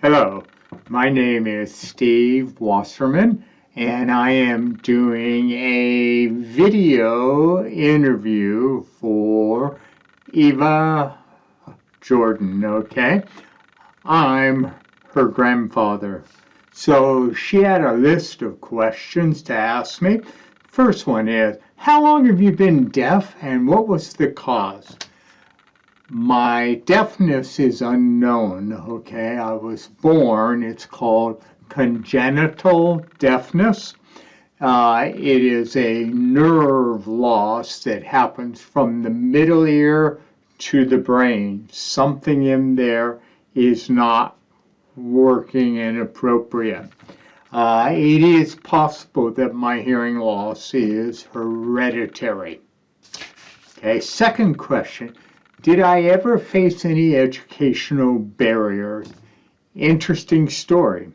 Hello, my name is Steve Wasserman, and I am doing a video interview for Eva Jordan, okay? I'm her grandfather. So she had a list of questions to ask me. First one is, how long have you been deaf and what was the cause? My deafness is unknown, okay? I was born, it's called congenital deafness. It is a nerve loss that happens from the middle ear to the brain. Something in there is not working and appropriate. It is possible that my hearing loss is hereditary. Okay, second question. Did I ever face any educational barriers? Interesting story.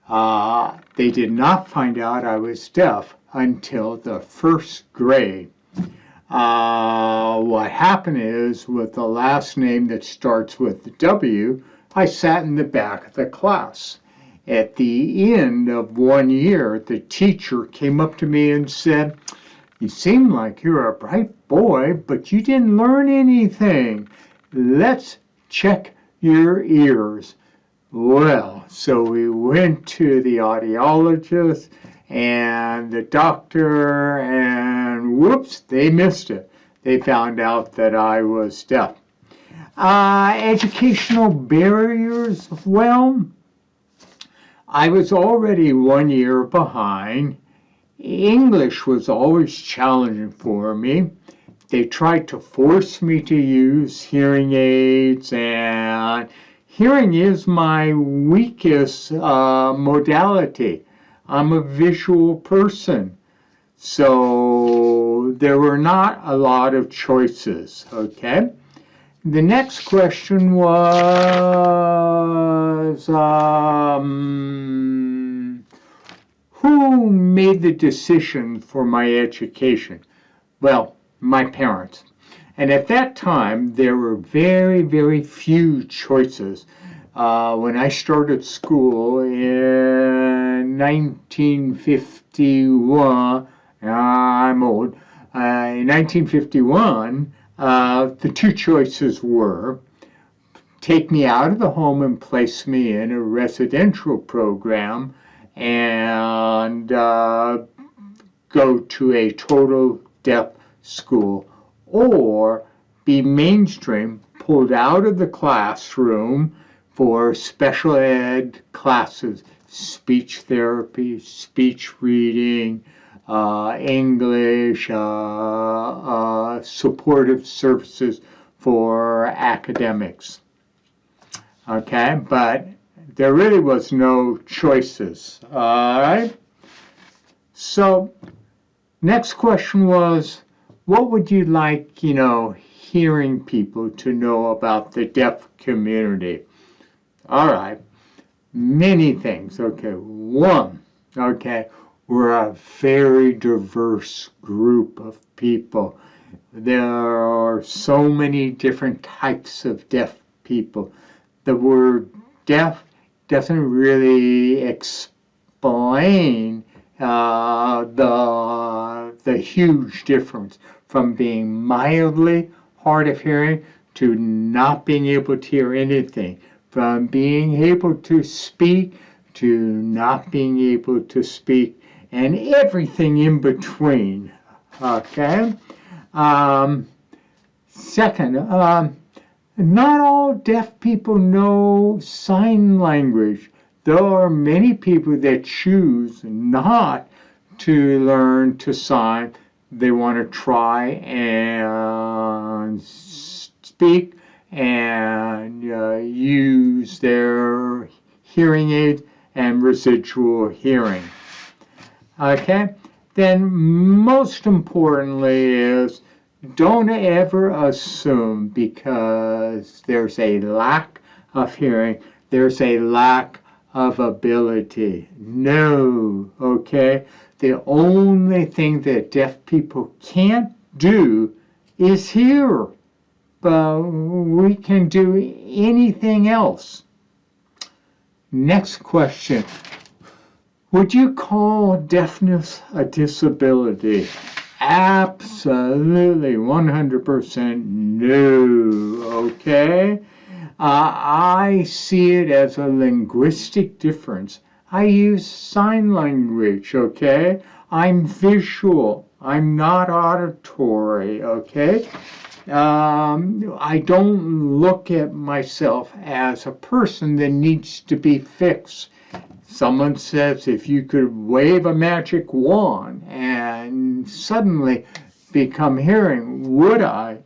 They did not find out I was deaf until the first grade. What happened is, with the last name that starts with W, I sat in the back of the class. At the end of 1 year, the teacher came up to me and said, "You seem like you're a bright boy, but you didn't learn anything. Let's check your ears." Well, so we went to the audiologist and the doctor, and whoops, they missed it. They found out that I was deaf. Educational barriers, well, I was already 1 year behind. English was always challenging for me. They tried to force me to use hearing aids, and hearing is my weakest modality. I'm a visual person, so there were not a lot of choices, okay? The next question was, who made the decision for my education? Well, my parents. And at that time, there were very, very few choices. When I started school in 1951, I'm old, in 1951, the two choices were take me out of the home and place me in a residential program and go to a total deaf school, or be mainstream, pulled out of the classroom for special ed classes, speech therapy, speech reading, English, supportive services for academics. Okay, but there really was no choices. All right. So next question was, what would you like, hearing people to know about the deaf community? All right. Many things. Okay. One, okay, we're a very diverse group of people. There are so many different types of deaf people. The word deaf doesn't really explain the huge difference from being mildly hard of hearing to not being able to hear anything, from being able to speak to not being able to speak, and everything in between. Okay? Second, not all deaf people know sign language. There are many people that choose not to learn to sign. They want to try and speak and use their hearing aid and residual hearing. Okay? Then most importantly is, don't ever assume because there's a lack of hearing, there's a lack of ability. No, okay? The only thing that deaf people can't do is hear. But we can do anything else. Next question. Would you call deafness a disability? Absolutely, 100% no, okay? I see it as a linguistic difference. I use sign language, okay? I'm visual. I'm not auditory, okay? I don't look at myself as a person that needs to be fixed. Someone says if you could wave a magic wand and suddenly become hearing, would I?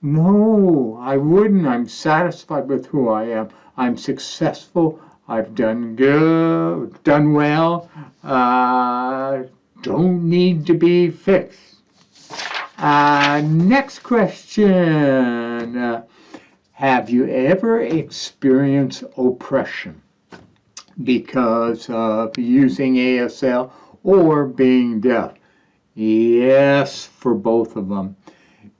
No, I wouldn't. I'm satisfied with who I am. I'm successful. I've done good, done well. Don't need to be fixed. Next question. Have you ever experienced oppression because of using ASL or being deaf? Yes, for both of them.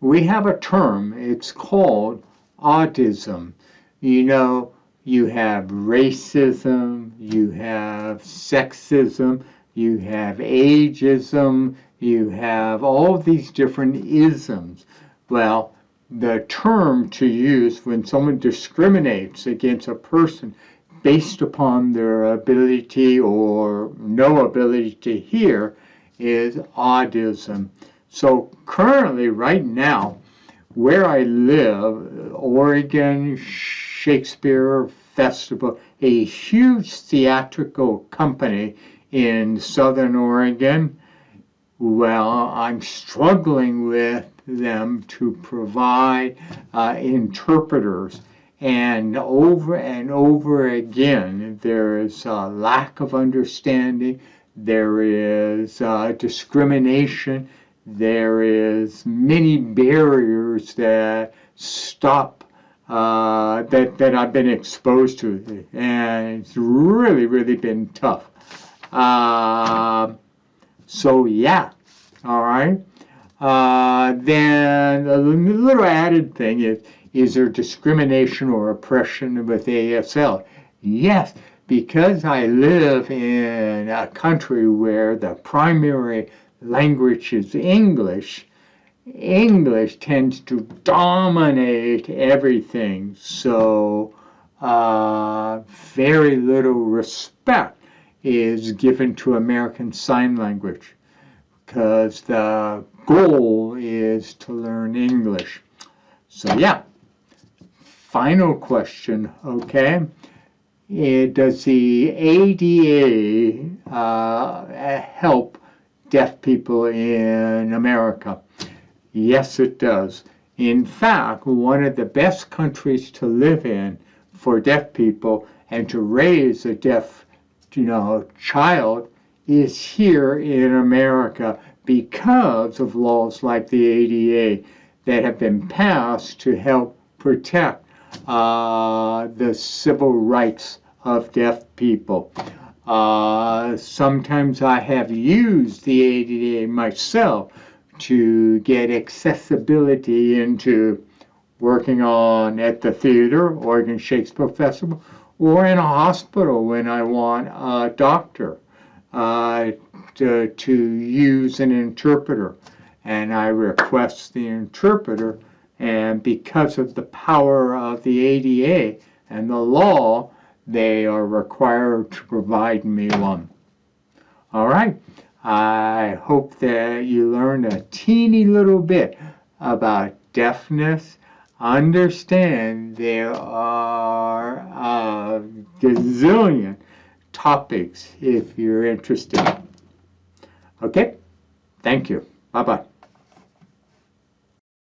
We have a term, it's called autism. You know, you have racism, you have sexism, you have ageism, you have all these different isms. Well, the term to use when someone discriminates against a person based upon their ability or no ability to hear is autism. So currently, right now, where I live, Oregon Shakespeare Festival, a huge theatrical company in Southern Oregon, well, I'm struggling with them to provide interpreters. And over again, there is a lack of understanding. There is discrimination. There is many barriers that stop that I've been exposed to, and it's really, really been tough. So yeah, all right. Then a little added thing is there discrimination or oppression with ASL? Yes, because I live in a country where the primary language is English. English tends to dominate everything, so very little respect is given to American Sign Language because the goal is to learn English. So yeah, final question, okay? Does the ADA help deaf people in America? Yes, it does. In fact, one of the best countries to live in for deaf people and to raise a deaf child is here in America because of laws like the ADA that have been passed to help protect the civil rights of deaf people. Sometimes I have used the ADA myself to get accessibility into working at the theater, Oregon Shakespeare Festival, or in a hospital when I want a doctor to use an interpreter. And I request the interpreter, and because of the power of the ADA and the law, they are required to provide me one. All right. I hope that you learned a teeny little bit about deafness. Understand there are a gazillion topics if you're interested. Okay? Thank you. Bye-bye.